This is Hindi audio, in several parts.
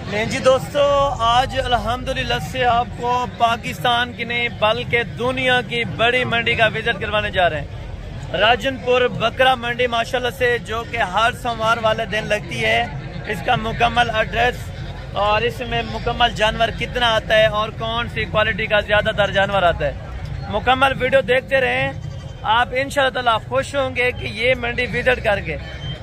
नहीं जी दोस्तों, आज अल्हम्दुलिल्लाह से आपको पाकिस्तान की नहीं बल्कि दुनिया की बड़ी मंडी का विजिट करवाने जा रहे हैं। राजनपुर बकरा मंडी माशाल्लाह से, जो कि हर सोमवार वाले दिन लगती है। इसका मुकम्मल एड्रेस और इसमें मुकम्मल जानवर कितना आता है और कौन सी क्वालिटी का ज़्यादातर जानवर आता है, मुकम्मल वीडियो देखते रहें। आप इंशाअल्लाह ताला खुश होंगे कि ये मंडी विजिट करके,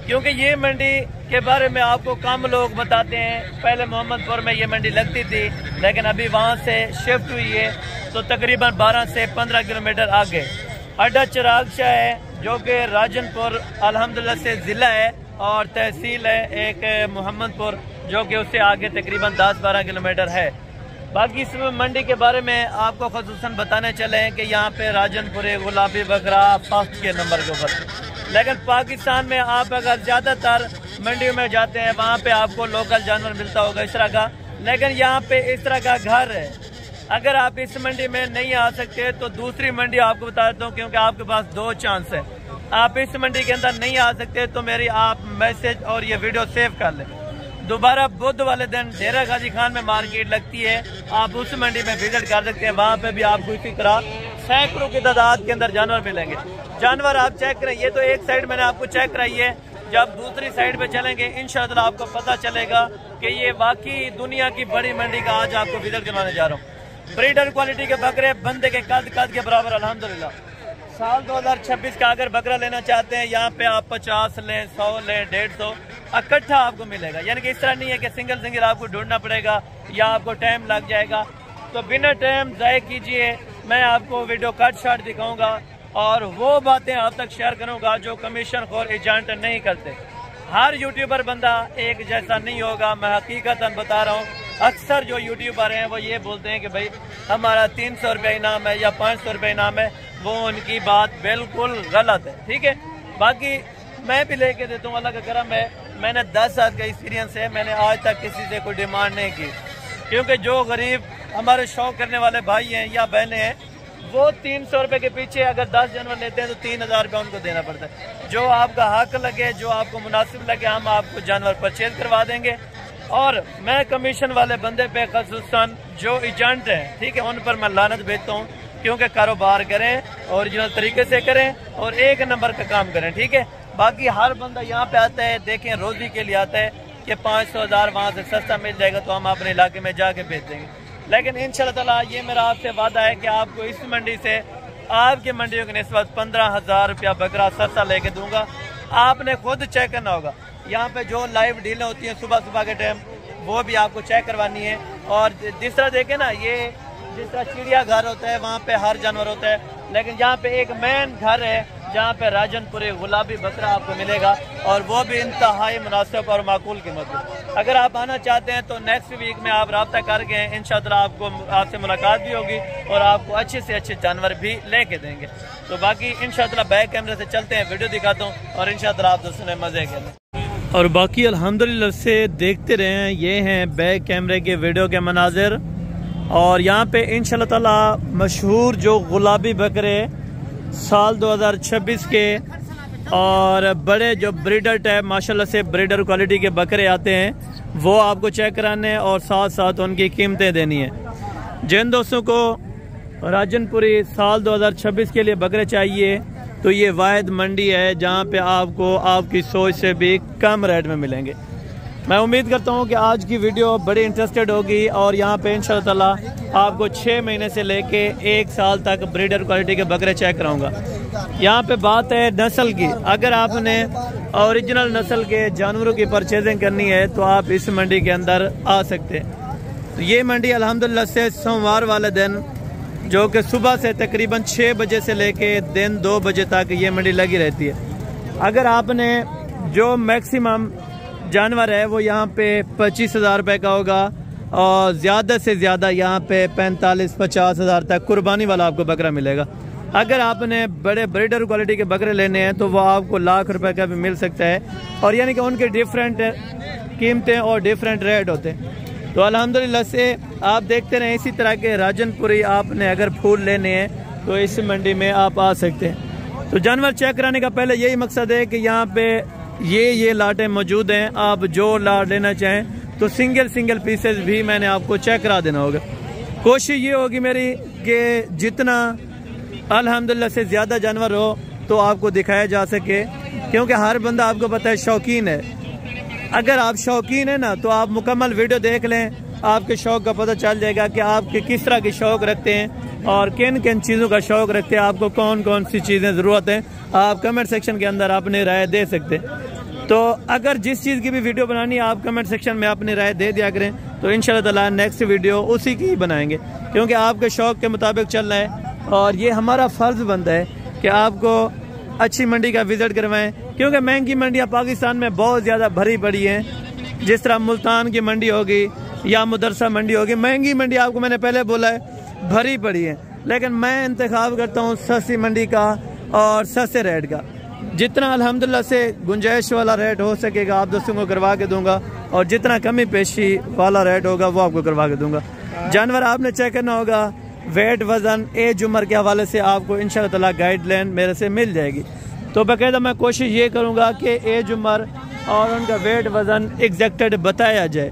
क्योंकि ये मंडी के बारे में आपको कम लोग बताते हैं। पहले मोहम्मदपुर में ये मंडी लगती थी, लेकिन अभी वहाँ से शिफ्ट हुई है, तो तकरीबन 12 से 15 किलोमीटर आगे अड्डा चिराग शाह है, जो कि राजनपुर अल्हम्दुलिल्लाह से ज़िला है और तहसील है एक मोहम्मदपुर, जो कि उससे आगे तकरीबन 10-12 किलोमीटर है। बाकी इस मंडी के बारे में आपको ख़ुसूसन बताने चले हैं कि यहाँ पे राजनपुर गुलाबी बकरा फर्स्ट के नंबर के ऊपर। लेकिन पाकिस्तान में आप अगर ज़्यादातर मंडियों में जाते हैं, वहाँ पे आपको लोकल जानवर मिलता होगा इस तरह का, लेकिन यहाँ पे इस तरह का घर है। अगर आप इस मंडी में नहीं आ सकते तो दूसरी मंडी आपको बता देता हूँ, क्योंकि आपके पास 2 चांस है। आप इस मंडी के अंदर नहीं आ सकते तो मेरी आप मैसेज और ये वीडियो सेव कर लें। दोबारा बुध वाले दिन डेरा गाजी खान में मार्केट लगती है, आप उस मंडी में विजिट कर सकते हैं। वहाँ पे भी आपको इसी तरह सैकड़ों की तादाद के अंदर जानवर मिलेंगे। जानवर आप चेक करें, ये तो एक साइड मैंने आपको चेक कराई है। जब दूसरी साइड पे चलेंगे इंशाअल्लाह आपको पता चलेगा कि ये वाकई दुनिया की बड़ी मंडी का आज आपको विजिट करवाने जा रहा हूँ। ब्रीडर क्वालिटी के बकरे बंदे के कद के बराबर अल्हम्दुलिल्लाह। साल 2026 का अगर बकरा लेना चाहते हैं, यहाँ पे आप 50 लें, 100 लें, 150 इकट्ठा आपको मिलेगा। यानी कि इस तरह नहीं है कि सिंगल सिंगल आपको ढूंढना पड़ेगा या आपको टाइम लग जाएगा। तो बिना टाइम ज़ाय कीजिए, मैं आपको वीडियो कट शॉट दिखाऊंगा और वो बातें आप तक शेयर करूंगा जो कमीशन खोर एजेंट नहीं करते। हर यूट्यूबर बंदा एक जैसा नहीं होगा, मैं हकीकतन बता रहा हूँ। अक्सर जो यूट्यूबर हैं वो ये बोलते हैं कि भाई हमारा 300 रुपये इनाम है या 500 रुपये इनाम है, वो उनकी बात बिल्कुल गलत है। ठीक है, बाकी मैं भी लेके देता हूँ, अल्लाह का करम है। मैंने 10 साल का एक्सपीरियंस है, मैंने आज तक किसी से कोई डिमांड नहीं की, क्योंकि जो गरीब हमारे शौक करने वाले भाई हैं या बहनें हैं, वो 300 रुपये के पीछे अगर 10 जानवर लेते हैं तो 3000 रुपये उनको देना पड़ता है। जो आपका हक लगे, जो आपको मुनासिब लगे, हम आपको जानवर परचेज करवा देंगे। और मैं कमीशन वाले बंदे पे खसूसन जो एजेंट हैं, ठीक है, उन पर मैं लानत भेजता हूँ, क्योंकि कारोबार करें ओरिजिनल तरीके से करें और एक नंबर का काम करें। ठीक है, बाकी हर बंदा यहाँ पे आता है, देखें रोजी के लिए आता है कि 500-1000 वहाँ से सस्ता मिल जाएगा तो हम अपने इलाके में जाके बेच देंगे। लेकिन इंशाअल्लाह ताला ये मेरा आपसे वादा है कि आपको इस मंडी से आपकी मंडियों की निस्बत 15,000 रुपया बकरा सस्ता लेके दूंगा। आपने खुद चेक करना होगा। यहाँ पे जो लाइव डीलें होती हैं सुबह सुबह के टाइम, वो भी आपको चेक करवानी है। और जिस तरह देखें ना, ये जिस तरह चिड़िया घर होता है वहाँ पे हर जानवर होता है, लेकिन यहाँ पे एक मेन घर है जहाँ पे राजनपुरी गुलाबी बकरा आपको मिलेगा, और वो भी इंतहाई मुनासिब और माकूल कीमत में। अगर आप आना चाहते हैं तो नेक्स्ट वीक में आप रब्ता करके इंशाअल्लाह आपसे मुलाकात भी होगी और आपको अच्छे से अच्छे जानवर भी लेके देंगे। तो बाकी इंशाअल्लाह बैक कैमरे से चलते हैं, वीडियो दिखाता हूँ और इंशाअल्लाह आप दोस्तों ने मजे करें। और बाकी अल्हम्दुलिल्लाह से देखते रहें, ये हैं बैक कैमरे के वीडियो के मनाजिर। और यहाँ पे इंशाअल्लाह ताला मशहूर जो गुलाबी बकरे साल 2026 के और बड़े जो ब्रीडर टाइप माशाल्लाह से ब्रीडर क्वालिटी के बकरे आते हैं, वो आपको चेक कराने और साथ साथ उनकी कीमतें देनी है। जिन दोस्तों को राजनपुरी साल 2026 के लिए बकरे चाहिए तो ये वाहिद मंडी है जहाँ पे आपको आपकी सोच से भी कम रेट में मिलेंगे। मैं उम्मीद करता हूँ कि आज की वीडियो बड़ी इंटरेस्टेड होगी और यहाँ पे इंशाअल्लाह ताला आपको 6 महीने से लेके 1 साल तक ब्रीडर क्वालिटी के बकरे चेक कराऊंगा। यहाँ पे बात है नस्ल की। अगर आपने ओरिजिनल नस्ल के जानवरों की परचेजिंग करनी है तो आप इस मंडी के अंदर आ सकते हैं। तो ये मंडी अल्हम्दुलिल्लाह से सोमवार वाले दिन, जो कि सुबह से तकरीबन 6 बजे से लेके दिन 2 बजे तक ये मंडी लगी रहती है। अगर आपने जो मैक्सिमम जानवर है वो यहाँ पे 25,000 रुपये का होगा और ज़्यादा से ज़्यादा यहाँ पे 45-50 हज़ार तक कुर्बानी वाला आपको बकरा मिलेगा। अगर आपने बड़े ब्रीडर क्वालिटी के बकरे लेने हैं तो वो आपको लाख रुपए का भी मिल सकता है, और यानी कि उनके डिफरेंट कीमतें और डिफरेंट रेट होते हैं। तो अल्हम्दुलिल्लाह से आप देखते रहें इसी तरह के राजनपुरी आपने अगर फूल लेने हैं तो इस मंडी में आप आ सकते हैं। तो जानवर चेक कराने का पहले यही मकसद है कि यहाँ पे ये लाटें मौजूद हैं, आप जो लाट लेना चाहें तो सिंगल सिंगल पीसेस भी मैंने आपको चेक करा देना होगा। कोशिश ये होगी मेरी कि जितना अल्हम्दुलिल्लाह से ज़्यादा जानवर हो तो आपको दिखाया जा सके, क्योंकि हर बंदा आपको पता है शौकीन है। अगर आप शौकीन है ना तो आप मुकम्मल वीडियो देख लें, आपके शौक़ का पता चल जाएगा कि आप किस तरह की शौक़ रखते हैं और किन किन चीज़ों का शौक़ रखते हैं, आपको कौन कौन सी चीज़ें ज़रूरत है। आप कमेंट सेक्शन के अंदर अपनी राय दे सकते हैं। तो अगर जिस चीज़ की भी वीडियो बनानी है आप कमेंट सेक्शन में अपनी राय दे दिया करें, तो इंशाल्लाह ताला नेक्स्ट वीडियो उसी की ही बनाएंगे, क्योंकि आपके शौक़ के मुताबिक चल रहा है। और ये हमारा फ़र्ज़ बनता है कि आपको अच्छी मंडी का विज़िट करवाएं, क्योंकि महंगी मंडियाँ पाकिस्तान में बहुत ज़्यादा भरी पड़ी हैं। जिस तरह मुल्तान की मंडी होगी या मदरसा मंडी होगी, महंगी मंडी आपको मैंने पहले बोला है भरी पड़ी है, लेकिन मैं इंतखाब करता हूँ सस्ती मंडी का और सस्ते रेट का। जितना अल्हम्दुलिल्लाह से गुंजाइश वाला रेट हो सकेगा आप दोस्तों को करवा के दूंगा, और जितना कमी पेशी वाला रेट होगा वो आपको करवा के दूंगा। जानवर आपने चेक करना होगा, वेट वज़न एज उम्र के हवाले से आपको इंशाल्लाह ताला गाइडलाइन मेरे से मिल जाएगी। तो बाकायदा मैं कोशिश ये करूँगा कि एज उम्र और उनका वेट वज़न एग्जैक्टेड बताया जाए।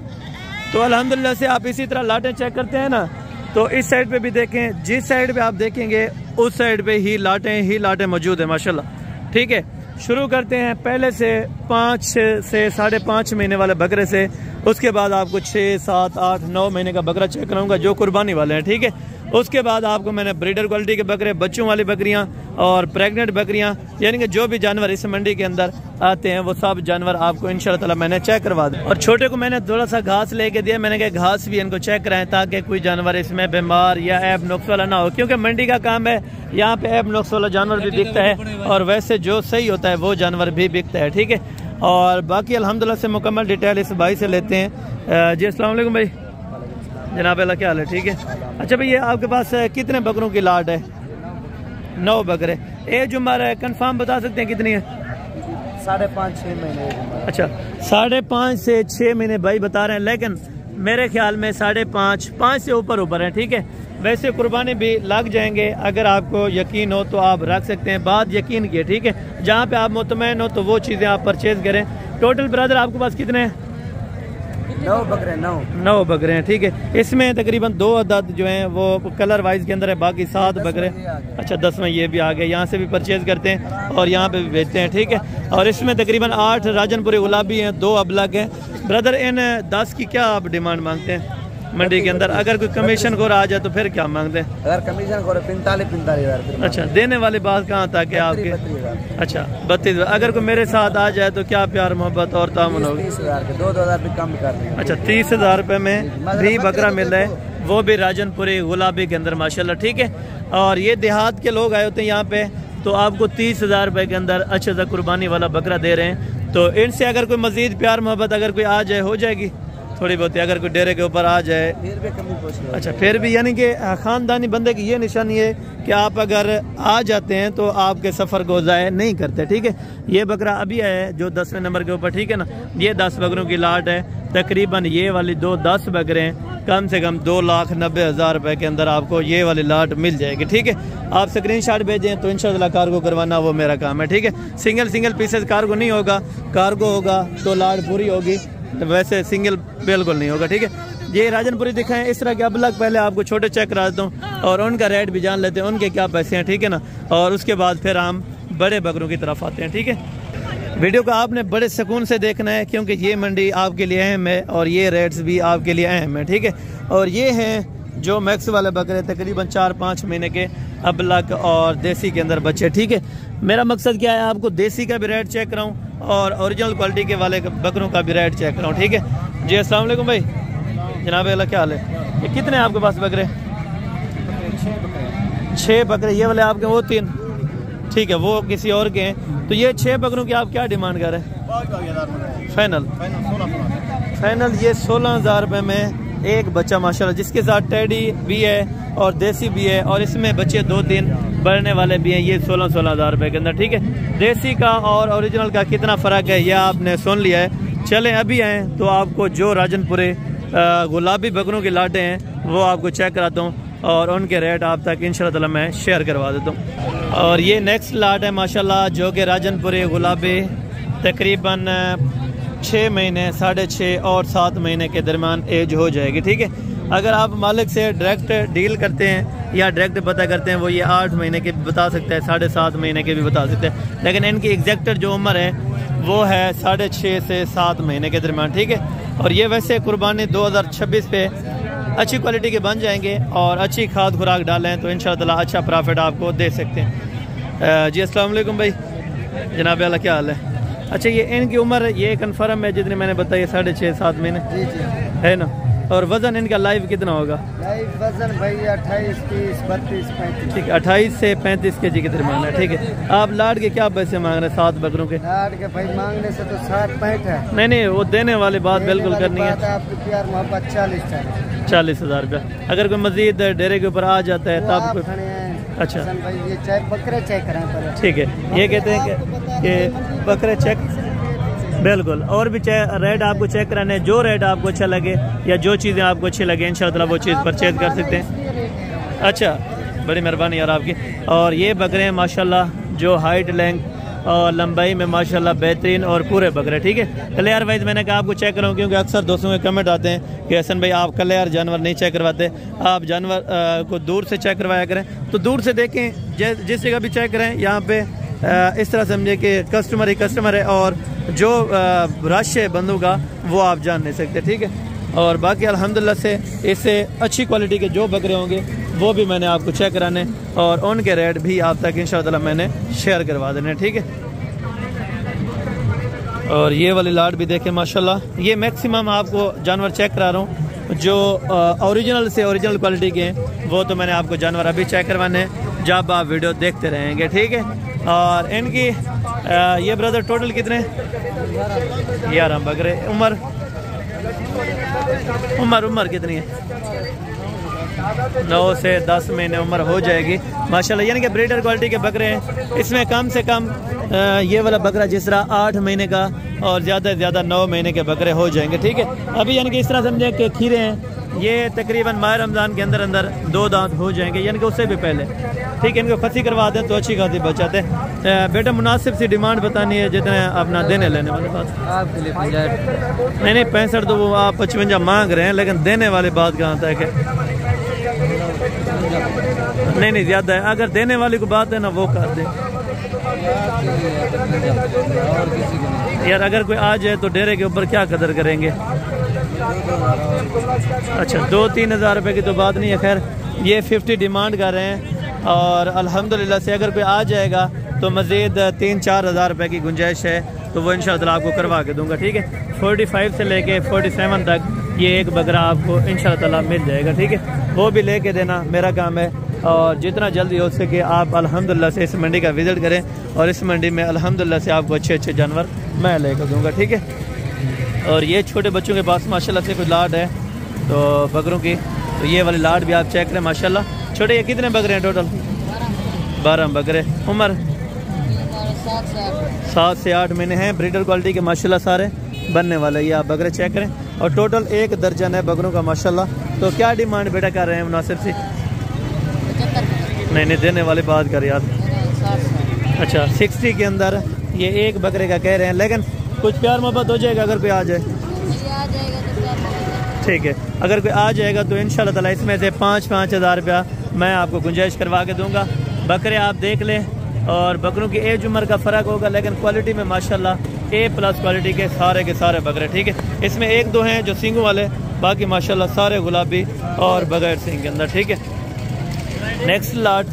तो अल्हम्दुलिल्लाह से आप इसी तरह लाटें चेक करते हैं ना, तो इस साइड पे भी देखें, जिस साइड पे आप देखेंगे उस साइड पे ही लाटें मौजूद है माशाल्लाह। ठीक है, शुरू करते हैं पहले से 5 से 5.5 महीने वाले बकरे से, उसके बाद आपको 6, 7, 8, 9 महीने का बकरा चेक कराऊंगा जो कुर्बानी वाले हैं। ठीक है, उसके बाद आपको मैंने ब्रीडर क्वालिटी के बकरे, बच्चों वाली बकरियां और प्रेग्नेंट बकरियां, यानी कि जो भी जानवर इस मंडी के अंदर आते हैं वो सब जानवर आपको इंशाल्लाह ताला मैंने चेक करवा दें। और छोटे को मैंने थोड़ा सा घास लेके दिया, मैंने कहा घास भी इनको चेक कराएं ताकि कोई जानवर इसमें बीमार या ऐब नुक्स वाला ना हो, क्योंकि मंडी का काम है, यहाँ पे ऐब नुक्स वाला जानवर भी बिकता है और वैसे जो सही होता है वो जानवर भी बिकता है। ठीक है, और बाकी अल्हम्दुलिल्लाह से मुकम्मल डिटेल इस भाई से लेते हैं। जी अस्सलाम वालेकुम भाई, जनाब अल्लाह क्या हाल है? ठीक है, अच्छा भैया आपके पास कितने बकरों की लाट है? 9 बकरे। एज उम्र कंफर्म बता सकते हैं कितनी है? 5.5-6 महीने। अच्छा, 5.5 से 6 महीने भाई बता रहे हैं, लेकिन मेरे ख्याल में 5.5 से ऊपर है। ठीक है, वैसे कुर्बानी भी लग जाएंगे, अगर आपको यकीन हो तो आप रख सकते हैं, बात यकीन की है। ठीक है, जहाँ पे आप मुतमईन हो तो वो चीज़ें आप परचेज करें। टोटल ब्रदर आपके पास कितने हैं? 9 बकरे हैं। ठीक है, इसमें तकरीबन 2 अदद जो हैं वो कलर वाइज के अंदर है, बाकी 7 बकरे। अच्छा, 10 में ये भी आ गए, यहाँ से भी परचेज करते हैं और यहाँ पे भी बेचते हैं। ठीक है, और इसमें तकरीबन 8 राजनपुरी गुलाबी हैं, 2 अबलग हैं। ब्रदर इन 10 की क्या आप डिमांड मांगते हैं मंडी के अंदर? अगर कोई कमीशन को आ जाए तो फिर क्या मांगते हैं? अगर कमीशन को 45,000। अच्छा, देने वाली बात कहाँ तक है आपके? अच्छा, 32। अगर कोई मेरे साथ आ जाए तो क्या प्यार मोहब्बत और तामुन होगा? 30,000 के 2,000 भी कम कर देंगे। अच्छा, 30,000 रुपये में भी बकरा मिल रहा है, वो भी राजनपुरी गुलाबी के अंदर माशाल्लाह। ठीक है, और ये देहात के लोग आए होते हैं यहाँ पे, तो आपको 30,000 रुपये के अंदर अच्छे सा कुर्बानी वाला बकरा दे रहे हैं। तो इनसे अगर कोई मजीद प्यार मोहब्बत अगर कोई आ जाए हो जाएगी थोड़ी बहुत, अगर कोई डेरे के ऊपर आ जाए फिर भी कमी पूछ। अच्छा, फिर भी यानी कि ख़ानदानी बंदे की ये निशानी है कि आप अगर आ जाते हैं तो आपके सफ़र को ज़ाय नहीं करते। ठीक है, ये बकरा अभी आया है जो 10वें नंबर के ऊपर। ठीक है ना, ये 10 बकरों की लाट है, तकरीबन ये वाली 10 बकरे हैं, कम से कम 2,90,000 रुपये के अंदर आपको ये वाली लाट मिल जाएगी। ठीक है, आप स्क्रीनशॉट भेजें तो इंशाल्लाह कार्गो करवाना वो मेरा काम है। ठीक है, सिंगल पीसेस कार्गो नहीं होगा, कार्गो होगा तो लाट पूरी होगी, वैसे सिंगल बिल्कुल नहीं होगा। ठीक है, ये राजनपुरी दिखाएं इस तरह के अबलग, पहले आपको छोटे चेक करा देता हूँ और उनका रेट भी जान लेते हैं, उनके क्या पैसे हैं। ठीक है ना, और उसके बाद फिर हम बड़े बकरों की तरफ आते हैं। ठीक है, वीडियो को आपने बड़े सुकून से देखना है, क्योंकि ये मंडी आपके लिए अहम है और ये रेट्स भी आपके लिए अहम है। ठीक है, और ये हैं जो मैक्स वाले बकरे, तकरीबन 4-5 महीने के अबलग और देसी के अंदर बच्चे। ठीक है, मेरा मकसद क्या है, आपको देसी का भी रेट चेक कराऊँ और ओरिजिनल क्वालिटी के वाले बकरों का भी रेट चेक कराऊँ। ठीक है जी, अस्सलाम वालेकुम भाई, जनाब अल्लाह क्या हाल है? ये कितने हैं आपके पास बकरे? 6 बकरे। ये वाले आपके, वो 3? ठीक है, वो किसी और के हैं। तो ये 6 बकरों की आप क्या डिमांड कर रहे हैं? फाइनल ये 16,000 रुपये में एक बच्चा माशाल्लाह, जिसके साथ टेडी भी है और देसी भी है, और इसमें बच्चे 2-3 बढ़ने वाले भी हैं। ये 16,000 रुपये के अंदर। ठीक है, देसी का और ओरिजिनल का कितना फ़र्क है यह आपने सुन लिया है। चलें अभी आएँ तो आपको जो राजनपुरे गुलाबी बकरों की लाटें हैं वो आपको चेक कराता हूँ और उनके रेट आप तक इंशाल्लाह ताला मैं शेयर करवा देता हूँ। और ये नेक्स्ट लाट है माशाल्लाह, जो कि राजनपुरी गुलाबी, तकरीबन 6 महीने, 6.5 और 7 महीने के दरमियान एज हो जाएगी। ठीक है, अगर आप मालिक से डायरेक्ट डील करते हैं या डायरेक्ट पता करते हैं, वो ये 8 महीने के भी बता सकता है, 7.5 महीने के भी बता सकते हैं, लेकिन इनकी एग्जैक्ट जो उम्र है वो है 6.5 से 7 महीने के दरमियान। ठीक है, और ये वैसे कुर्बानी 2026 पे अच्छी क्वालिटी के बन जाएंगे और अच्छी खाद खुराक डालें तो इंशाअल्लाह अच्छा प्रॉफिट आपको दे सकते हैं। जी अस्सलाम वालेकुम भाई, जनाब आला क्या हाल है? अच्छा, ये इनकी उम्र ये कन्फर्म है जितनी मैंने बताई, 6.5-7 महीने जी जी है ना? और वज़न इनका लाइव कितना होगा? लाइव वजन भाई 28, 30, 32, 35। ठीक है, 28 से 35 kg के दरमियान है। ठीक है, आप लाड के क्या पैसे मांग रहे हैं 7 बकरों के? लाड के भाई मांगने से तो 60-65 है। नहीं, वो देने वाली बात बिल्कुल करनी है। आपकी प्यार मोहब्बत 40,000 रुपया। अगर कोई मजीद डेरे के ऊपर आ जाता है तब कोई? अच्छा भाई, ये चाहे बकरे चेक करें पहले। ठीक है, ये कहते हैं कि बकरे चेक, बिल्कुल, और भी रेट आपको चेक कराने, जो रेट आपको अच्छा लगे या जो चीज़ें आपको अच्छी लगे इंशाअल्लाह वो चीज़ परचेज कर सकते हैं। अच्छा, बड़ी मेहरबानी यार आपकी। और ये बकरे हैं माशाल्लाह जो हाइट, लेंथ और लंबाई में माशाल्लाह बेहतरीन और पूरे बकरे। ठीक है, कलेयर वाइज मैंने कहा आपको चेक कराऊँ, क्योंकि अक्सर दोस्तों के कमेंट आते हैं कि हसन भाई आप कलेयर जानवर नहीं चेक करवाते, आप जानवर को दूर से चेक करवाया करें। तो दूर से देखें, जिस जगह भी चेक करें, यहाँ पे इस तरह समझे कि कस्टमर ही कस्टमर है और जो रश है बंदों का वो आप जान नहीं सकते। ठीक है, और बाकी अल्हम्दुलिल्लाह से इससे अच्छी क्वालिटी के जो बकरे होंगे वो भी मैंने आपको चेक कराने और उनके रेट भी आप तक इंशाअल्लाह मैंने शेयर करवा देने। ठीक है, और ये वाली लाट भी देखें माशाल्लाह, ये मैक्सिमम आपको जानवर चेक करा रहा हूँ जो ओरिजिनल से ओरिजिनल क्वालिटी के हैं, वो तो मैंने आपको जानवर अभी चेक करवाने हैं जब आप वीडियो देखते रहेंगे। ठीक है, और इनकी ये ब्रदर टोटल कितने? 11 बकरे। उम्र कितनी है? 9 से 10 महीने उम्र हो जाएगी माशाल्लाह। यानी कि ब्रीडर क्वालिटी के बकरे हैं। इसमें कम से कम ये वाला बकरा जिस तरह 8 महीने का और ज़्यादा से ज़्यादा 9 महीने के बकरे हो जाएंगे। ठीक है, अभी यानी कि इस तरह समझे कि खीरे हैं, ये तकरीबन माह रमज़ान के अंदर 2 दांत हो जाएंगे, यानी कि उससे भी पहले। ठीक है, इनको खसी करवा दें तो अच्छी खासी बचाते हैं। बेटा मुनासिब सी डिमांड बतानी है जितने अपना देने लेने वाले बात आपके लिए 65। नहीं 65 तो वो आप 55 मांग रहे हैं, लेकिन देने वाली बात कहाँ तक है? नहीं ज़्यादा है, अगर देने वाली को बात है ना वो कर दे यार। अगर कोई आ जाए तो डेरे के ऊपर क्या कदर करेंगे? अच्छा, 2-3 हज़ार रुपये की तो बात नहीं है। खैर, ये 50 डिमांड कर रहे हैं और अल्हम्दुलिल्लाह से अगर कोई आ जाएगा तो मज़ीद 3-4 हज़ार रुपये की गुंजाइश है तो वो इंशाअल्लाह आपको करवा के दूंगा। ठीक है, 45 से लेके 47 तक ये एक बकरा आपको इंशाअल्लाह मिल जाएगा। ठीक है, वो भी लेके देना मेरा काम है, और जितना जल्दी हो सके आप अल्हम्दुलिल्लाह से इस मंडी का विज़िट करें और इस मंडी में अल्हम्दुलिल्लाह से आपको अच्छे अच्छे जानवर मैं लेकर दूँगा। ठीक है, और ये छोटे बच्चों के पास माशाल्लाह से कुछ लाट है तो बकरों की, तो ये वाली लाट भी आप चेक करें माशाल्लाह। छोटे ये कितने बकरे हैं टोटल? 12 बकरे। उम्र 7 से 8 महीने हैं, ब्रीडर क्वालिटी के माशाल्लाह सारे बनने वाले। ये आप बकरे चेक करें और टोटल 1 दर्जन है बकरों का माशाल्लाह। तो क्या डिमांड बेटा कर रहे हैं मुनासिब सी? नहीं देने वाली बात कर यार। अच्छा, 60 के अंदर ये एक बकरे का कह रहे हैं, लेकिन कुछ प्यार मोहब्बत हो जाएगा अगर कोई आ जाए? ठीक है, अगर कोई आ जाएगा तो इंशाल्लाह ताला इसमें से 5-5 हज़ार रुपया मैं आपको गुंजाइश करवा के दूंगा। बकरे आप देख लें, और बकरों की एज उम्र का फ़र्क होगा, लेकिन क्वालिटी में माशाल्लाह A+ क्वालिटी के सारे बकरे। ठीक है, इसमें 1-2 हैं जो सींगों वाले, बाकी माशाल्लाह सारे गुलाबी और बगैर सींग के अंदर। ठीक है, नेक्स्ट लाट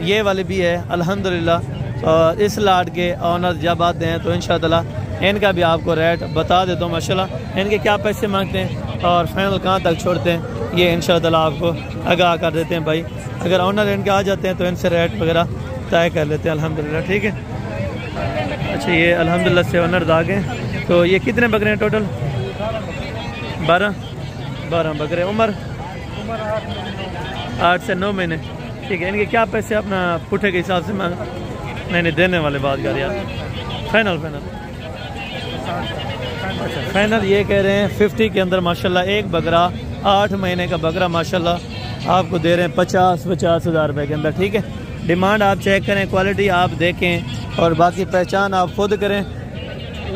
ये वाले भी है अल्हम्दुलिल्लाह। और इस लाट के ऑनर जब आते हैं तो इंशाअल्लाह इनका भी आपको रेट बता देता हूँ माशाल्लाह, इनके क्या पैसे मांगते हैं और फाइनल कहाँ तक छोड़ते हैं ये इंशाअल्लाह आपको आगाह कर देते हैं भाई। अगर ऑनर इनके आ जाते हैं तो इनसे रेट वगैरह तय कर लेते हैं अल्हम्दुलिल्लाह। ठीक है, अच्छा, ये अल्हम्दुलिल्लाह से ऑनर आ गए। तो ये कितने बकरे हैं टोटल? 12 बकरे। उम्र 8 से 9 महीने। ठीक है, इनके क्या पैसे अपना पुठे के हिसाब से मांग? नहीं देने वाले बात कर यार। फाइनल अच्छा, फाइनल ये कह रहे हैं 50 के अंदर माशाल्लाह। एक बकरा 8 महीने का बकरा माशाल्लाह आपको दे रहे हैं 50 हज़ार रुपये के अंदर। ठीक है, डिमांड आप चेक करें, क्वालिटी आप देखें और बाकी पहचान आप खुद करें।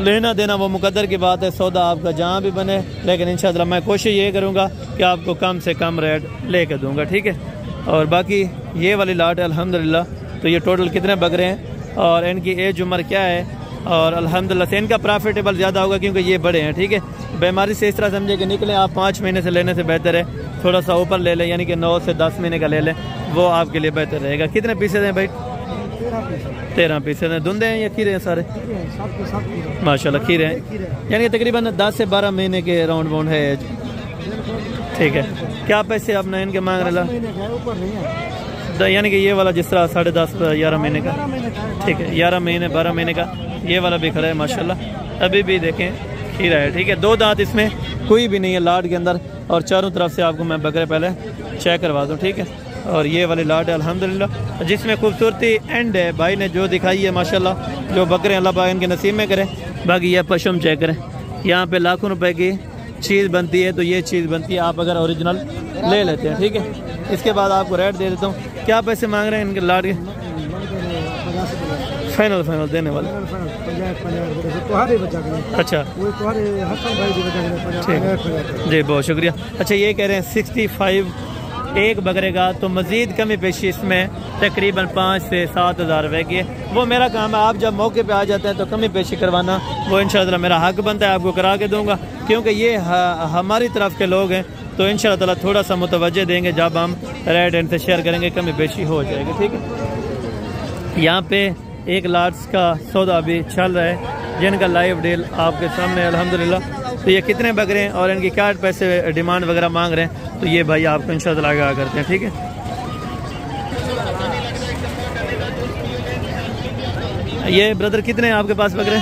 लेना देना वो मुकद्दर की बात है, सौदा आपका जहाँ भी बने, लेकिन इंशाअल्लाह मैं कोशिश ये करूँगा कि आपको कम से कम रेट लेके दूँगा, ठीक है। और बाकी ये वाली लाट है अल्हम्दुलिल्लाह। तो ये टोटल कितने बकरे हैं और इनकी एज उम्र क्या है, और अल्हम्दुलिल्लाह से इनका प्रॉफिटेबल ज़्यादा होगा क्योंकि ये बड़े हैं, ठीक है। बीमारी से इस तरह समझे कि निकले आप 5 महीने से लेने से बेहतर है थोड़ा सा ऊपर ले लें, यानी कि 9 से 10 महीने का ले लें, वो आपके लिए बेहतर रहेगा। कितने पीसेज हैं भाई? 13 पीसेज हैं। धुंधे हैं या खीरे हैं सारे? माशाल्लाह खीरे हैं, यानी कि तकरीबन 10 से 12 महीने के राउंड बाउंड है एज, ठीक है। क्या पैसे आपने इनके मांग रहे? यानी कि ये वाला जिस तरह 10.5 11 महीने का, ठीक है, 11 महीने 12 महीने का ये वाला भी खड़ा है माशाल्लाह। अभी भी देखें खीरा है, ठीक है। 2 दांत इसमें कोई भी नहीं है लाट के अंदर, और चारों तरफ से आपको मैं बकरे पहले चेक करवा दूँ, ठीक है। और ये वाली लाट है अल्हम्दुलिल्लाह, जिसमें खूबसूरती एंड है। भाई ने जो दिखाई है माशाल्लाह, जो बकरे अल्लाह पाक इनके नसीब में करें। बाकी ये पशम चेक करें, यहाँ पे लाखों रुपए की चीज़ बनती है, तो ये चीज़ बनती है आप अगर ओरिजिनल ले लेते हैं, ठीक है। इसके बाद आपको रेट दे देता हूँ। क्या पैसे मांग रहे हैं इनके लाट के? फाइनल देने वाले? अच्छा ठीक जी, बहुत शुक्रिया। अच्छा ये कह रहे हैं 65 एक बकरे का, तो मज़ीद कमी पेशी इसमें तकरीबन 5 से 7 हज़ार रुपये की है। वो मेरा काम है, आप जब मौके पे आ जाते हैं तो कमी पेशी करवाना वो इंशाअल्लाह मेरा हक बनता है, आपको करा के दूंगा, क्योंकि ये हमारी तरफ के लोग हैं। तो इंशाअल्लाह थोड़ा सा मुतवज्जे देंगे, जब हम रेट इनसे शेयर करेंगे कमी पेशी हो जाएगी, ठीक है। यहाँ पे एक लाट्स का सौदा भी चल रहा है, जिनका लाइव डील आपके सामने अल्हम्दुलिल्लाह। तो ये कितने बकरे हैं और इनकी क्या पैसे डिमांड वगैरह मांग रहे हैं, तो ये भाई आपको इंशाअल्लाह आगाह करते हैं, ठीक है। ये ब्रदर कितने हैं आपके पास बकरे?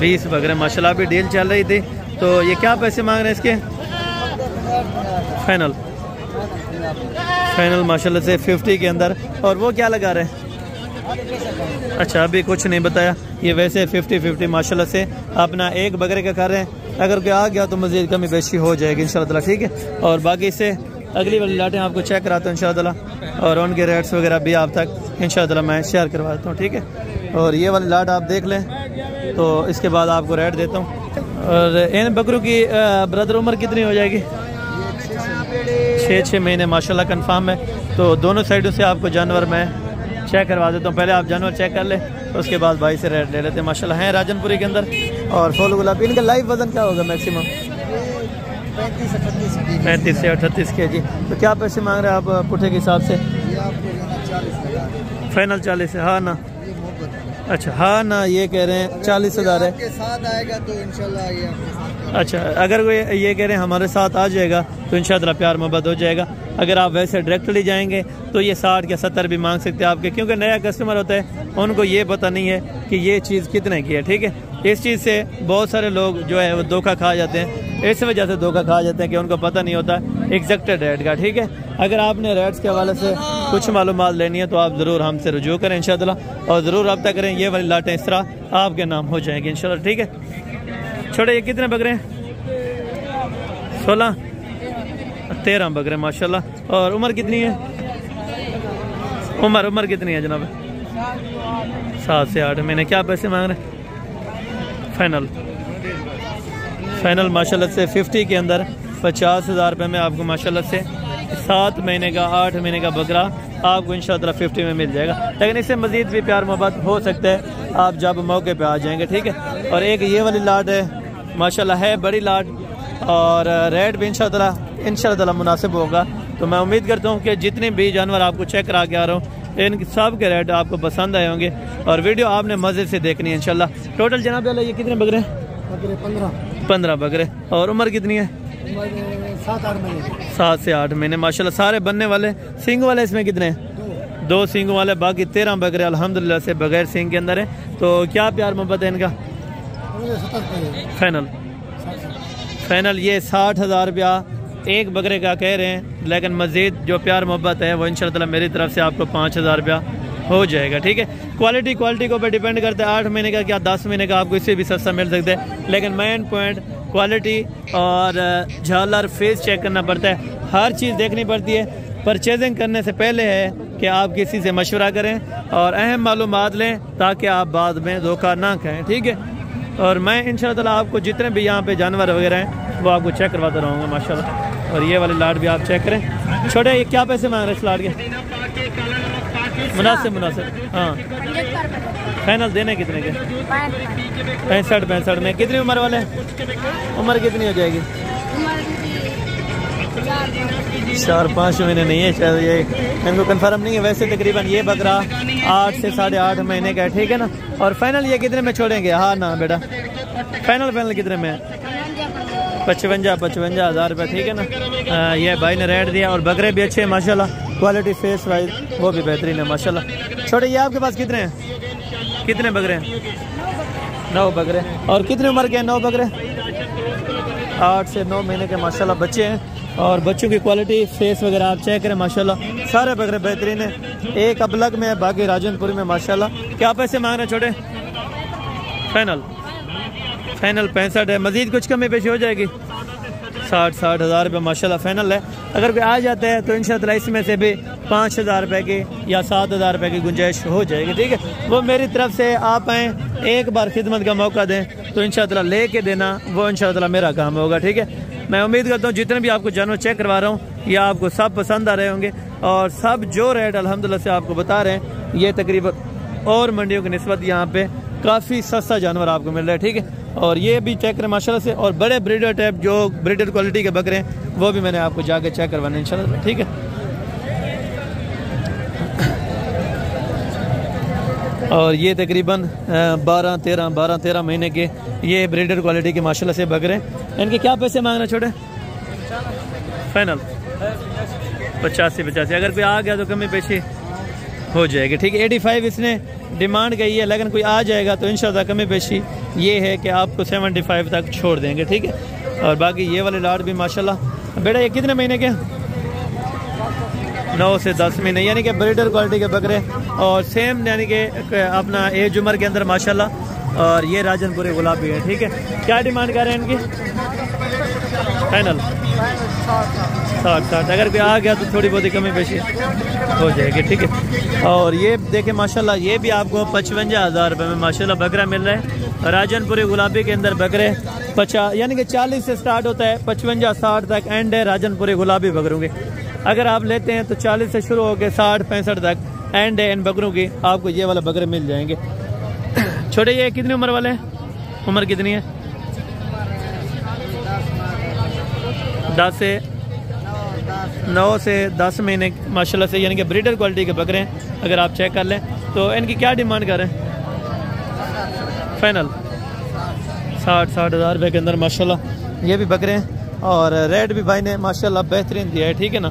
20 बकरे माशाल्लाह। अभी डील चल रही थी, तो ये क्या पैसे मांग रहे हैं इसके? फाइनल माशाल्लाह से 50 के अंदर। और वो क्या लगा रहे हैं? अच्छा अभी कुछ नहीं बताया। ये वैसे 50-50 माशाल्लाह से अपना एक बकरे का कर रहे हैं। अगर कोई आ गया तो मज़ीद कमी पेशी हो जाएगी इंशाअल्लाह, ठीक है। और बाकी से अगली वाली लाटें आपको चेक कराता हूँ इंशाअल्लाह, और उनके रेट्स वगैरह भी आप तक इंशाअल्लाह मैं शेयर करवाता हूँ, ठीक है। और ये वाली लाट आप देख लें, तो इसके बाद आपको रेट देता हूँ। और इन बकरों की ब्रदर उम्र कितनी हो जाएगी? 6 महीने माशाल्लाह कन्फर्म है। तो दोनों साइडों से आपको जानवर मैं चेक करवा देता हूँ। पहले आप जानवर चेक कर ले, उसके बाद भाई से रेट ले लेते हैं। माशाल्लाह हैं राजनपुरी के अंदर और फुल गुलाब। इनका लाइव वजन क्या होगा मैक्सिमम? 35 से 38 के जी। तो क्या पैसे मांग रहे हैं आप पुठे के हिसाब से? फाइनल 40 है, हाँ ना? अच्छा हाँ ना, ये कह रहे हैं 40 हज़ार है। साथ आएगा तो इंशाल्लाह। अच्छा अगर कोई ये कह रहे हैं हमारे साथ आ जाएगा तो इंशाअल्लाह प्यार मोहब्बत हो जाएगा। अगर आप वैसे डायरेक्टली जाएंगे तो ये 60 या 70 भी मांग सकते हैं आपके, क्योंकि नया कस्टमर होता है, उनको ये पता नहीं है कि ये चीज़ कितने की है, ठीक है। इस चीज़ से बहुत सारे लोग जो है वो धोखा खा जाते हैं, इस वजह से धोखा खा जाते हैं कि उनको पता नहीं होता एग्जैक्टेड रेट का, ठीक है। अगर आपने रेट्स के हवाले से कुछ मालूमात लेनी है तो आप ज़रूर हमसे रुजू करें इंशाअल्लाह, और ज़रूर रब्ता करें। ये वाली लाटें इस तरह आपके नाम हो जाएंगी इंशाअल्लाह, ठीक है। छोटे ये कितने बकरे हैं? 16 13 बकरे माशाल्लाह। और उम्र कितनी है? उम्र कितनी है जनाब? 7 से 8 महीने। क्या पैसे मांग रहे हैं? फाइनल माशाल्लाह से 50 के अंदर 50 हज़ार रुपये में आपको माशाल्लाह से 7 महीने का 8 महीने का बकरा आपको इंशाअल्लाह 50 में मिल जाएगा। लेकिन इससे मज़ीद भी प्यार मोहब्बत हो सकता है आप जब मौके पे आ जाएंगे, ठीक है। और एक ये वाली लाट है माशाल्लाह, है बड़ी लाट, और रेट भी इंशाअल्लाह मुनासिब होगा। तो मैं उम्मीद करता हूँ कि जितने भी जानवर आपको चेक करा के आ रहा हूँ इन सब के रेट आपको पसंद आए होंगे, और वीडियो आपने मज़े से देखनी है इंशाल्लाह। टोटल जनाब वाला ये कितने बकरे हैं? 15 बकरे। और उम्र कितनी है? 7 से 8 महीने माशाल्लाह। सारे बनने वाले। सींग वाले इसमें कितने हैं? 2 सींगों वाले। बाकी 13 बकरे अल्हम्दुलिल्लाह से बगैर सींग के अंदर है। तो क्या प्यार मोहब्बत है इनका? फाइनल ये 60 हज़ार रुपया एक बकरे का कह रहे हैं, लेकिन मज़ीद जो प्यार मोहब्बत है वो इंशाअल्लाह मेरी तरफ से आपको 5 हज़ार रुपया हो जाएगा, ठीक है। क्वालिटी को पे डिपेंड करता है। 8 महीने का क्या 10 महीने का आपको इससे भी सस्ता मिल सकता है, लेकिन मेन पॉइंट क्वालिटी और झालर फेस चेक करना पड़ता है, हर चीज़ देखनी पड़ती है। परचेजिंग करने से पहले है कि आप किसी से मशवरा करें और अहम मालूमात लें ताकि आप बाद में धोखा ना खाएं, ठीक है। और मैं इंशाअल्लाह आपको जितने भी यहाँ पे जानवर वगैरह हैं वो आपको चेक करवाता रहूँगा माशाल्लाह। और ये वाले लाट भी आप चेक करें। छोटे ये क्या पैसे मांग रहे हैं इस लाट के? मुनासिब हाँ। फाइनल देने कितने के? 65 में। कितनी उम्र वाले? उम्र कितनी हो जाएगी? 4-5 महीने नहीं है शायद, ये इनको कंफर्म नहीं है। वैसे तकरीबन ये बकरा 8 से 8.5 महीने का है, ठीक है ना। और फाइनल ये कितने में छोड़ेंगे? हाँ ना बेटा, फाइनल कितने में है? 55 हज़ार रुपये, ठीक है ना। ये भाई ने रेट दिया। और बकरे भी अच्छे हैं माशाल्लाह, क्वालिटी फेस वाइज वो भी बेहतरीन है माशाल्लाह। छोटे ये आपके पास कितने हैं? कितने बकरे हैं? 9 बकरे। और कितनी उम्र के हैं 9 बकरे? 8 से 9 महीने के माशाल्लाह बच्चे हैं। और बच्चों की क्वालिटी फेस वगैरह आप चेक करें माशाल्लाह, सारे बकरे बेहतरीन है। एक अबलग में है, बाकी राजनपुरी में माशाल्लाह। क्या पैसे मांग रहे हैं छोटे? फाइनल 65 है। मजीद कुछ कमी पेशी हो जाएगी? 60 हज़ार रुपये माशाल्लाह फाइनल है। अगर कोई आ जाता है तो इंशाअल्लाह इसमें से भी 5 हज़ार रुपये की या 7 हज़ार रुपये की गुंजाइश हो जाएगी, ठीक है। वो मेरी तरफ से आप आएँ, एक बार खिदमत का मौका दें तो इंशाअल्लाह ले के देना, वो इंशाअल्लाह मेरा काम होगा, ठीक है। मैं उम्मीद करता हूँ जितने भी आपको जानवर चेक करवा रहा हूँ ये आपको सब पसंद आ रहे होंगे। और सब जो रेट अल्हम्दुलिल्लाह से आपको बता रहे हैं, ये तकरीबन और मंडियों की निस्बत यहाँ पे काफ़ी सस्ता जानवर आपको मिल रहा है, ठीक है। और ये भी चेक करें माशाल्लाह से। और बड़े ब्रीडर टाइप जो ब्रीडर क्वालिटी के बकरे हैं वो भी मैंने आपको जाके चेक करवाने इंशाल्लाह, ठीक है। और ये तकरीबन 12-13 महीने के ये ब्रीडर क्वालिटी के माशाल्लाह से बकरे हैं। इनके क्या पैसे मांग रहे हैं छोटे? फाइनल 85। अगर कोई आ गया तो कमी पेशी हो जाएगी, ठीक है। 85 इसने डिमांड गई है, लेकिन कोई आ जाएगा तो इंशाल्लाह कमी पेशी ये है कि आपको 75 तक छोड़ देंगे, ठीक है। और बाकी ये वाले लाट भी माशाल्लाह। बेटा ये कितने महीने के? 9 से 10 महीने, यानी कि ब्रीडर क्वालिटी के बकरे। और सेम यानी कि अपना एज उम्र के अंदर माशाल्लाह। और ये राजनपुरी गुलाबी है, ठीक है। क्या डिमांड कर रहे हैं इनकी? फाइनल 60। अगर कोई आ गया तो थोड़ी बहुत कमी पेशी हो जाएगी, ठीक है। और ये देखें माशाल्लाह, ये भी आपको 55 हज़ार रुपये में माशाल्लाह बकरा मिल रहा है। राजनपुरी गुलाबी के अंदर बकरे 50 यानी कि 40 से स्टार्ट होता है, 55-60 तक एंड है राजनपुरी गुलाबी बकरों के। अगर आप लेते हैं तो 40 से शुरू होकर 60-65 तक एंड है इन बकरों की। आपको ये वाले बकरे मिल जाएंगे। छोटे ये कितनी उम्र वाले हैं? उम्र कितनी है? 9 से 10 महीने माशाल्लाह से, यानी कि ब्रीडर क्वालिटी के बकरे हैं। अगर आप चेक कर लें तो इनकी क्या डिमांड कर रहे हैं? फाइनल 60 हज़ार रुपये के अंदर माशाल्लाह ये भी बकरे हैं। और रेट भी भाई ने माशाल्लाह बेहतरीन दिया है, ठीक है ना।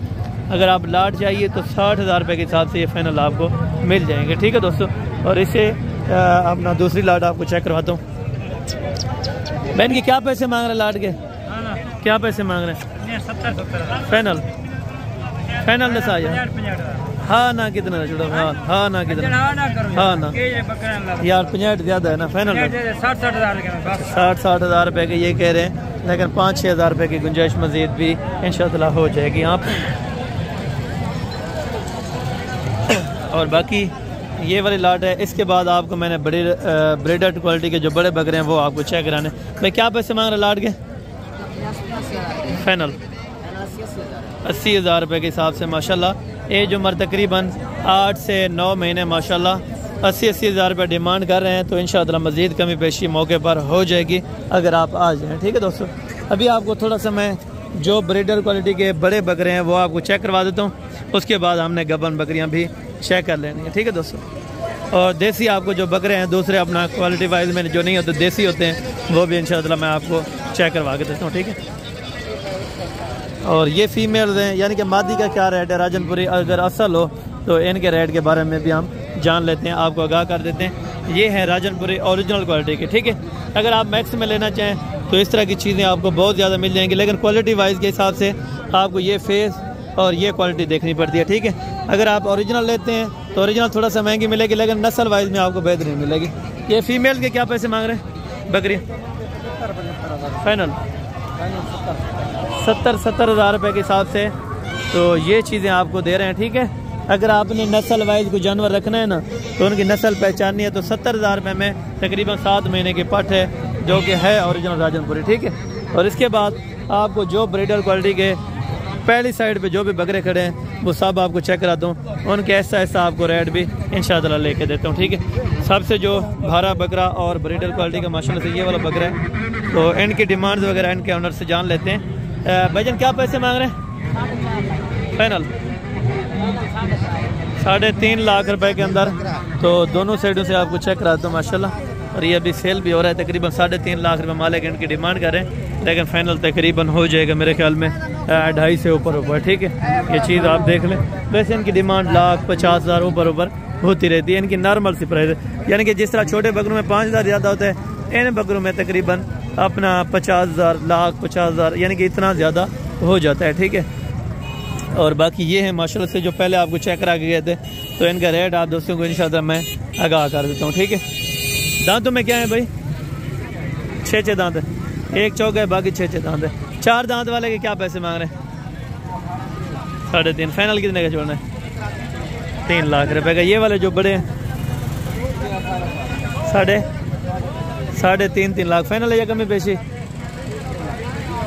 अगर आप लाट चाहिए तो 60 हज़ार रुपये के हिसाब से ये फाइनल आपको मिल जाएंगे, ठीक है दोस्तों। और इसे अपना दूसरी लाट आपको चेक करवाता हूँ। बहन की क्या पैसे मांग रहे हैं लाट के? क्या पैसे मांग रहे हैं? 70 फाइनल दसा यार। हाँ ना कितना छोड़ो? हाँ ना कितना? हाँ ना यार 50 ज़्यादा है ना। फाइनल 60 हज़ार रुपये के ये कह रहे हैं, लेकिन 5-6 हज़ार रुपये की गुंजाइश मजीद भी इंशाअल्लाह हो जाएगी यहाँ पे। और बाकी ये वाली लाट है। इसके बाद आपको मैंने बड़ी ब्रीडर क्वालिटी के जो बड़े बकरे हैं वो आपको चेक कराने। भाई क्या पैसे मांग रहे लाट के? फाइनल 80 हज़ार रुपये के हिसाब से माशाल्लाह। एज उम्र तकरीबन 8 से 9 महीने माशाल्लाह। 80 हज़ार रुपये डिमांड कर रहे हैं तो इंशाअल्लाह मज़ीद कमी पेशी मौके पर हो जाएगी अगर आप आ जाएँ, ठीक है दोस्तों। अभी आपको थोड़ा सा मैं जो ब्रीडर क्वालिटी के बड़े बकरे हैं वो आपको चेक करवा देता हूँ। उसके बाद हमने गबन बकरियाँ भी चेक कर लेनी है, ठीक है दोस्तों। और देसी आपको जो बकरे हैं दूसरे अपना क्वालिटी वाइज में जो नहीं होते देसी होते हैं वो भी इंशाअल्लाह मैं आपको चेक करवा के देता हूँ, ठीक है। और ये फीमेल्स हैं, यानी कि मादी का क्या रेट है राजनपुरी अगर असल हो तो इनके रेट के बारे में भी हम जान लेते हैं, आपको आगाह कर देते हैं। ये है राजनपुरी ओरिजिनल क्वालिटी के, ठीक है। अगर आप मैक्स में लेना चाहें तो इस तरह की चीज़ें आपको बहुत ज़्यादा मिल जाएंगी, लेकिन क्वालिटी वाइज के हिसाब से आपको ये फेस और ये क्वालिटी देखनी पड़ती है, ठीक है। अगर आप ओरिजिनल लेते हैं तो ओरिजिनल थोड़ा सा महंगी मिलेगी, लेकिन नस्ल वाइज में आपको बेहतरीन मिलेगी। ये फीमेल के क्या पैसे मांग रहे हैं बकरी? फाइनल 70 हज़ार रुपये के हिसाब से तो ये चीज़ें आपको दे रहे हैं, ठीक है। अगर आपने नस्ल वाइज को जानवर रखना है ना तो उनकी नस्ल पहचाननी है तो 70 हज़ार रुपये में तकरीबन 7 महीने की पट है जो कि है ओरिजिनल राजनपुरी, ठीक है। और इसके बाद आपको जो ब्रीडर क्वालिटी के पहली साइड पे जो भी बकरे खड़े हैं वो सब आपको चेक कराता हूँ, उनके ऐसा ऐसा आपको रेट भी इंशाअल्लाह लेके देता हूँ, ठीक है। सबसे जो भारा बकरा और ब्रीडर क्वालिटी का माशाल्लाह से ये वाला बकरा है, तो इनकी डिमांड्स वगैरह इनके ऑनर से जान लेते हैं। भाईजान क्या पैसे मांग रहे हैं फाइनल? 3.5 लाख रुपए के अंदर, तो दोनों साइडों से आपको चेक कराता हूँ माशाल्लाह। और ये अभी सेल भी हो रहा है, तकरीबन 3.5 लाख रुपए मालिक इनकी डिमांड कर रहे हैं, लेकिन फाइनल तकरीबन हो जाएगा मेरे ख्याल में 2.5 से ऊपर, ठीक है। ये चीज़ आप देख लें। वैसे इनकी डिमांड 1,50,000 ऊपर होती रहती है, इनकी नॉर्मल सी प्राइस है। यानी कि जिस तरह छोटे बकरों में 5,000 ज़्यादा होता है, इन बकरों में तकरीबन अपना 50,000, 1,50,000 यानी कि इतना ज़्यादा हो जाता है, ठीक है। और बाकी ये है माशाल्लाह से जो पहले आपको चेक करा के गए थे, तो इनका रेट आप दोस्तों को इंशाल्लाह मैं आगाह कर देता हूँ, ठीक है। दांतों में क्या है भाई? 6 दांत है, एक चौक है, बाकी 6 दांत है। 4 दांत वाले के क्या पैसे मांग रहे हैं? 3.5। फाइनल कितने का छोड़ना है? 3 लाख रुपए का। ये वाले जो बड़े हैं 3.5 लाख फाइनल है या कमी पेशी?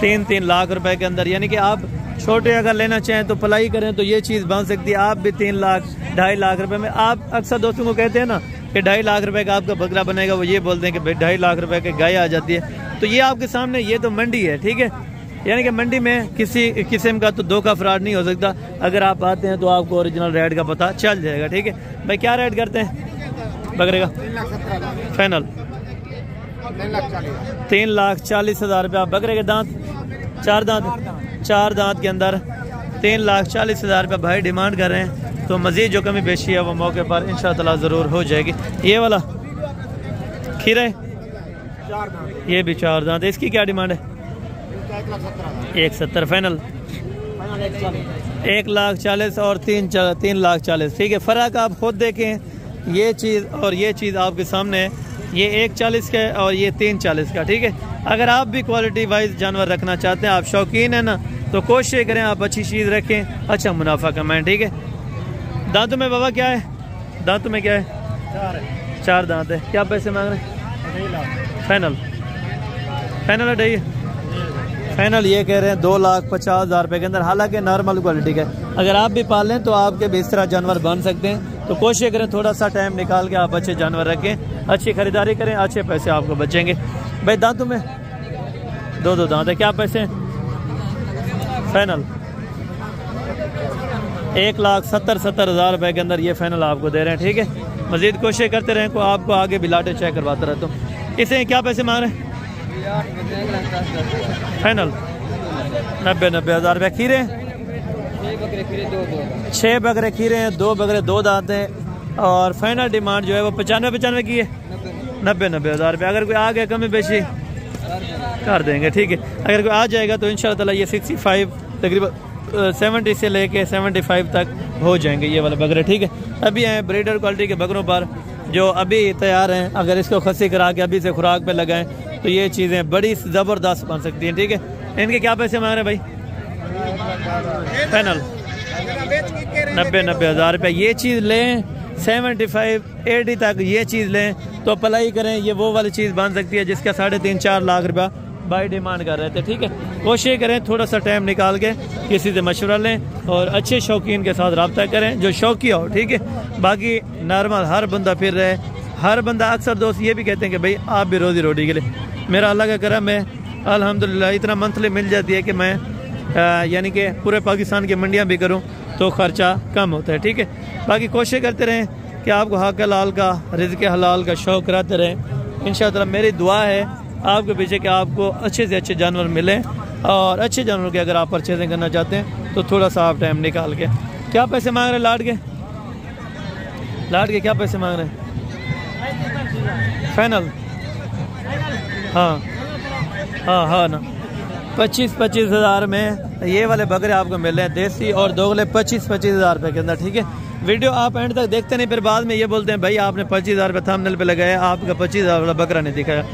3 लाख रुपए के अंदर। यानी कि आप छोटे अगर लेना चाहें तो पलाई करें तो ये चीज़ बन सकती है। आप भी 3 लाख 2.5 लाख रुपए में, आप अक्सर दोस्तों को कहते हैं ना कि 2.5 लाख रुपए का आपका बकरा बनेगा, वो ये बोलते हैं कि भाई 2.5 लाख रुपए की गाय आ जाती है। तो ये आपके सामने, ये तो मंडी है, ठीक है। यानी कि मंडी में किसी किस्म का तो धोखा फ्रॉड नहीं हो सकता। अगर आप आते हैं तो आपको ओरिजिनल रेट का पता चल जाएगा, ठीक है भाई। क्या रेट करते हैं बकरे का फाइनल? 3,40,000 रुपया। बकरे के दांत 4 दांत के अंदर 3,40,000 रुपया भाई डिमांड कर रहे हैं। तो मज़ीद जो कमी बेशी है वो मौके पर इंशाअल्लाह ज़रूर हो जाएगी। ये वाला खीरे, ये भी 4 दांत, इसकी क्या डिमांड है? 1,70 फाइनल। 1,40,000 और 3,40,000, ठीक है। फ़र्क आप खुद देखें, ये चीज़ और ये चीज़ आपके सामने है। ये 1,40 का है और ये 3,40 का, ठीक है। अगर आप भी क्वालिटी वाइज जानवर रखना चाहते हैं, आप शौकीन है ना, तो कोशिश करें आप अच्छी चीज़ रखें, अच्छा मुनाफा कमाएं, ठीक है। दांतों में बाबा क्या है? दांतों में क्या है? 4 दांत है। क्या पैसे मांग रहे हैं फाइनल? फाइनल है 2.5 फाइनल। ये कह रहे हैं 2,50,000 रुपये के अंदर, हालांकि नॉर्मल क्वालिटी का। अगर आप भी पाल लें तो आपके भी इस तरह जानवर बन सकते हैं। तो कोशिश करें थोड़ा सा टाइम निकाल के आप अच्छे जानवर रखें, अच्छी खरीदारी करें, अच्छे पैसे आपको बचेंगे भाई। दांतों में 2 दांत है। क्या पैसे हैं फाइनल? 1,70,000 रुपये के अंदर ये फाइनल आपको दे रहे हैं, ठीक है। मज़ीद कोशिश करते रहें, को आपको आगे भी लाटे चेक करवाता रहता हूँ। इसे क्या पैसे मांग रहे हैं फाइनल? 90,000 रुपये। खीरे 6 बकरे खीरे हैं, 2 बकरे 2 दांत हैं। और फाइनल डिमांड जो है वो 95 की है, 90,000 रुपये। अगर कोई आ गया कमी बेशी कर देंगे, ठीक है। अगर कोई आ जाएगा तो इंशाअल्लाह ये 65 तकरीबन 70 से लेके 75 तक हो जाएंगे ये वाले बकरे, ठीक है। अभी हैं ब्रीडर क्वालिटी के बकरों पर जो अभी तैयार हैं। अगर इसको खसी करा के अभी से खुराक पे लगाएं तो ये चीज़ें बड़ी ज़बरदस्त बन सकती हैं, ठीक है। इनके क्या पैसे मांग रहे हैं भाई फाइनल? 90,000 रुपये। ये चीज़ लें 75-80 तक ये चीज़ लें तो अप्लाई करें, ये वो वाली चीज़ बन सकती है जिसका 3.5-4 लाख रुपया भाई डिमांड कर रहे थे, ठीक है। कोशिश करें थोड़ा सा टाइम निकाल के किसी से मशवरा लें और अच्छे शौकीन के साथ रब्ता करें जो शौकिया हो, ठीक है। बाकी नॉर्मल हर बंदा फिर रहे, हर बंदा, अक्सर दोस्त ये भी कहते हैं कि भाई आप भी रोज़ी रोटी के लिए, मेरा अल्लाह का करम है अल्हम्दुलिल्लाह इतना मंथली मिल जाती है कि मैं यानी कि पूरे पाकिस्तान की मंडियाँ भी करूँ तो ख़र्चा कम होता है, ठीक है। बाकी कोशिश करते रहें कि आपको हक हलाल का, रिज़्क़ हलाल का शौक़ कराते रहें। इंशाअल्लाह मेरी दुआ है आपके पीछे कि आपको अच्छे से अच्छे जानवर मिलें और अच्छे जानवर के अगर आप परचेजिंग करना चाहते हैं तो थोड़ा सा आप टाइम निकाल के। क्या पैसे मांग रहे हैं लाड के क्या पैसे मांग रहे हैं फाइनल? हाँ ना 25,000 में ये वाले बकरे आपको मिल रहे हैं देसी और दोगले 25,000 रुपये के अंदर, ठीक है। वीडियो आप एंड तक देखते नहीं, फिर बाद में ये बोलते हैं भाई आपने 25,000 रुपये थंबनेल पे लगाया, आपका 25,000 वाला बकरा नहीं दिखाया।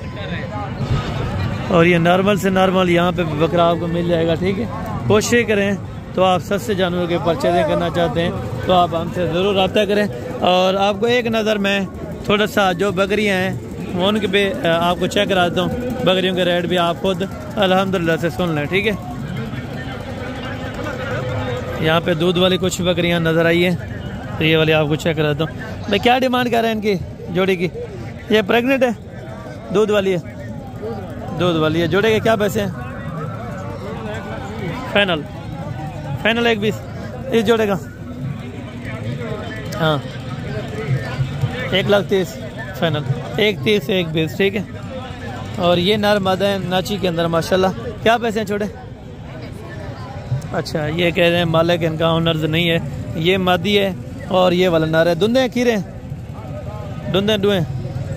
और ये नॉर्मल से नॉर्मल यहाँ पे बकरा आपको मिल जाएगा, ठीक है। कोशिश करें तो आप सस्ते जानवर के परचेजिंग करना चाहते हैं तो आप हमसे ज़रूर रब्ता करें। और आपको एक नज़र में थोड़ा सा जो बकरियाँ हैं उनके भी आपको चेक कराता हूँ। बकरियों के रेट भी आप खुद अल्हम्दुलिल्लाह से सुन लें, ठीक है। यहाँ पे दूध वाली कुछ बकरियाँ नज़र आई है, तो ये वाली आपको चेक कराता हूँ। भाई क्या डिमांड कर रहे हैं इनकी जोड़ी की? ये प्रेग्नेंट है, दूध वाली है, दूध वाली है। जोड़े के क्या पैसे हैं? फाइनल 120 इस जोड़े का। हाँ 1,30,000 फाइनल, 1,30,000 से 1,20,000, ठीक है। और ये नर मादा है नाची के अंदर माशाल्लाह। क्या पैसे हैं छोटे? अच्छा ये कह रहे हैं मालिक इनका ओनर्स नहीं है, ये मादी है और ये वाला नर है। दुंदे हैं खीरे दुंदे दुए?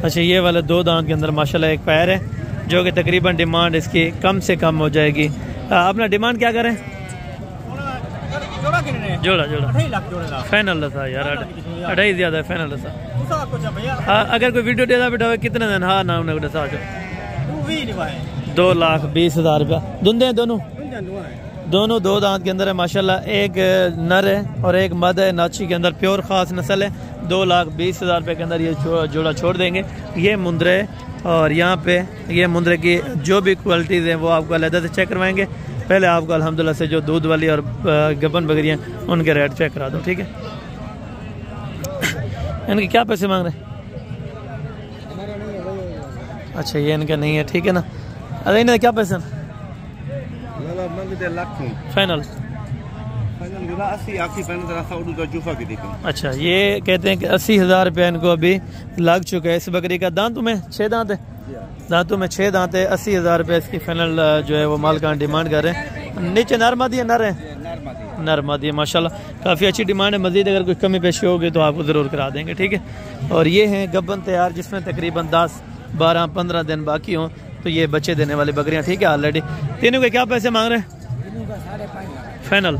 अच्छा ये वाले 2 दांत के अंदर माशाल्लाह एक पैर है, जो कि तकरीबन डिमांड इसकी कम से कम हो जाएगी। अपना डिमांड क्या करें? जोड़ा फाइनल था यार, 2.5 ज़्यादा है फाइनल था। अगर कोई वीडियो देता बेटा कितने दिन? हाँ ना उन्हें 2,20,000 रुपया। दुंदे हैं दोनों 2 दांत के अंदर है माशाल्लाह। एक नर है और एक मद है, नाची के अंदर प्योर ख़ास नस्ल है। 2,20,000 रुपये के अंदर ये जोड़ा छोड़ देंगे। ये मुंदरे और यहाँ पे ये मुंदरे की जो भी क्वालिटीज़ हैं वो आपको अलग से चेक करवाएंगे। पहले आपको अल्हम्दुलिल्लाह से जो दूध वाली और गबन बकरियाँ उनके रेट चेक करा दो, ठीक है। इनके क्या पैसे मांग रहे हैं? अच्छा ये इनका नहीं है, ठीक है ना। अरे इन्हें क्या पैसे? फाइनल। अच्छा ये कहते हैं कि 80,000 रुपया इनको अभी लग चुका है। इस बकरी का दांतों में 6 दांत है, दांतों में 6 दांत है। 80,000 रुपया इसकी फाइनल जो है वो मालिकान डिमांड कर रहे हैं। नीचे नर मादी है? नर मादी है माशाल्लाह, काफ़ी अच्छी डिमांड है। मजीद अगर कुछ कमी पेशी होगी तो आपको ज़रूर करा देंगे, ठीक है। और ये हैं गब्बन तैयार, जिसमें तकरीबन 10, 12, 15 दिन बाकी हों, तो ये बच्चे देने वाली बकरियाँ, ठीक है। ऑलरेडी तीनों के क्या पैसे मांग रहे हैं? फाइनल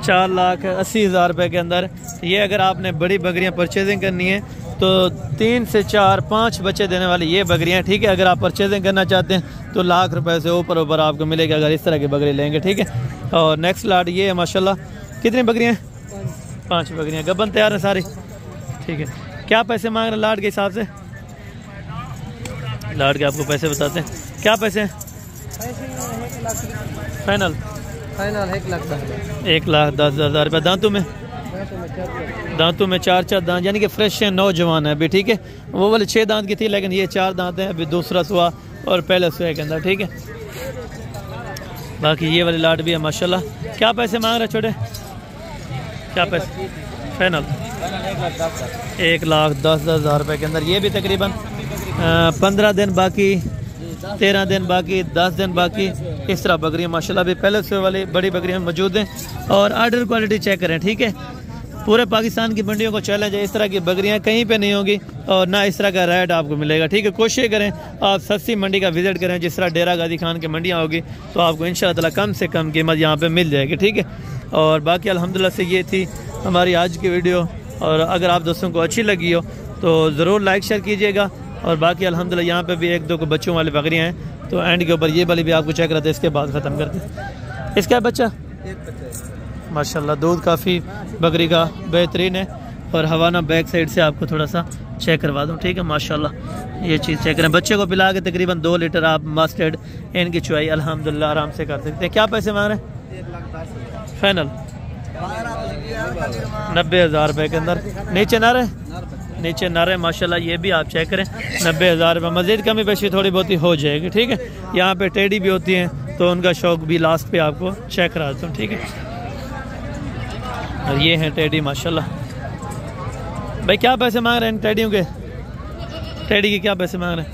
4,80,000 रुपये के अंदर। ये अगर आपने बड़ी बकरियां परचेजिंग करनी है तो 3 से 4, 5 बच्चे देने वाली ये बकरियां, ठीक है। अगर आप परचेजिंग करना चाहते हैं तो ₹1,00,000 से ऊपर आपको मिलेगा अगर इस तरह की बकरी लेंगे, ठीक है। और नेक्स्ट लाट ये है माशाल्लाह। कितनी बकरियां? 5 बकरियां गबन तैयार है सारी, ठीक है। क्या पैसे मांग रहे हैं लाट के हिसाब से? लाट के आपको पैसे बताते हैं, क्या पैसे हैं? फाइनल 1,10,000 रुपये। दांतों में 4 दांत, यानी कि फ्रेश है, नौजवान है अभी, ठीक है। वो वाले 6 दांत की थी, लेकिन ये 4 दांत हैं अभी, दूसरा सुआ और पहले सुए के अंदर, ठीक है। बाकी ये वाली लाट भी है माशाल्लाह। क्या पैसे मांग रहे छोटे? क्या पैसे? फाइनल 1,10,000 रुपये के अंदर। ये भी तकरीबन 15 दिन बाकी, 13 दिन बाकी, 10 दिन बाकी, इस तरह बकरियाँ माशाल्लाह भी पहले से वाली बड़ी बकरियाँ मौजूद हैं। और आर्डर क्वालिटी चेक करें, ठीक है। पूरे पाकिस्तान की मंडियों को चैलेंज है, इस तरह की बकरियाँ कहीं पे नहीं होगी और ना इस तरह का रेट आपको मिलेगा, ठीक है। कोशिश करें आप सस्ती मंडी का विजिट करें, जिस तरह डेरा गाजी खान की मंडियाँ होगी तो आपको इंशाअल्लाह ताला कम से कम कीमत यहाँ पे मिल जाएगी, ठीक है। और बाकी अल्हम्दुलिल्लाह से ये थी हमारी आज की वीडियो, और अगर आप दोस्तों को अच्छी लगी हो तो ज़रूर लाइक शेयर कीजिएगा। और बाकी अल्हम्दुलिल्लाह यहाँ पे भी 1-2 को बच्चों वाली बकरियाँ हैं, तो एंड के ऊपर ये वाली भी आपको चेक करते हैं, इसके बाद ख़त्म करते हैं। इसका बच्चा माशाल्लाह दूध काफ़ी बकरी का बेहतरीन है। और हवाना बैक साइड से आपको थोड़ा सा चेक करवा दूँ, ठीक है। माशाल्लाह ये चीज़ चेक करें। बच्चे को पिला के तकरीबन 2 लीटर आप मस्टर्ड इनकी चुवाई अल्हम्दुलिल्लाह आराम से कर सकते हैं। क्या पैसे मांग रहे हैं? फाइनल 90,000 रुपये के अंदर। नीचे ना रहे, नीचे ना रहे माशाल्लाह, ये भी आप चेक करें 90,000 रुपये। मज़ीद कमी पेशी थोड़ी बहुत ही हो जाएगी, ठीक है। यहाँ पे टेडी भी होती हैं, तो उनका शौक भी लास्ट पे आपको चेक करा देता हूँ, ठीक है। और ये हैं टेडी माशाल्लाह। भाई क्या पैसे मांग रहे हैं टेडियों के? टेडी के क्या पैसे मांग रहे हैं?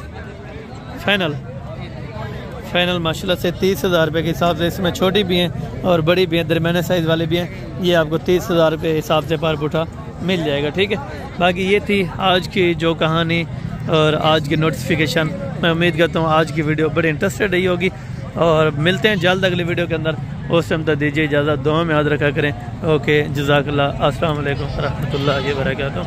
फाइनल माशाल्लाह से 30,000 रुपये के हिसाब से। इसमें छोटी भी हैं और बड़ी भी हैं, दरमियाने साइज़ वाले भी हैं। ये आपको 30,000 रुपये हिसाब से पर बुठा मिल जाएगा, ठीक है। बाकी ये थी आज की जो कहानी और आज की नोटिफिकेशन। मैं उम्मीद करता हूँ आज की वीडियो बड़ी इंटरेस्टेड रही होगी, और मिलते हैं जल्द अगली वीडियो के अंदर। उस टाइम तक दीजिए इजाज़त, दुआ में याद रखा करें। ओके, जज़ाकल्लाह, अस्सलाम वालेकुम रहमतुल्लाहि व बरकातुहू।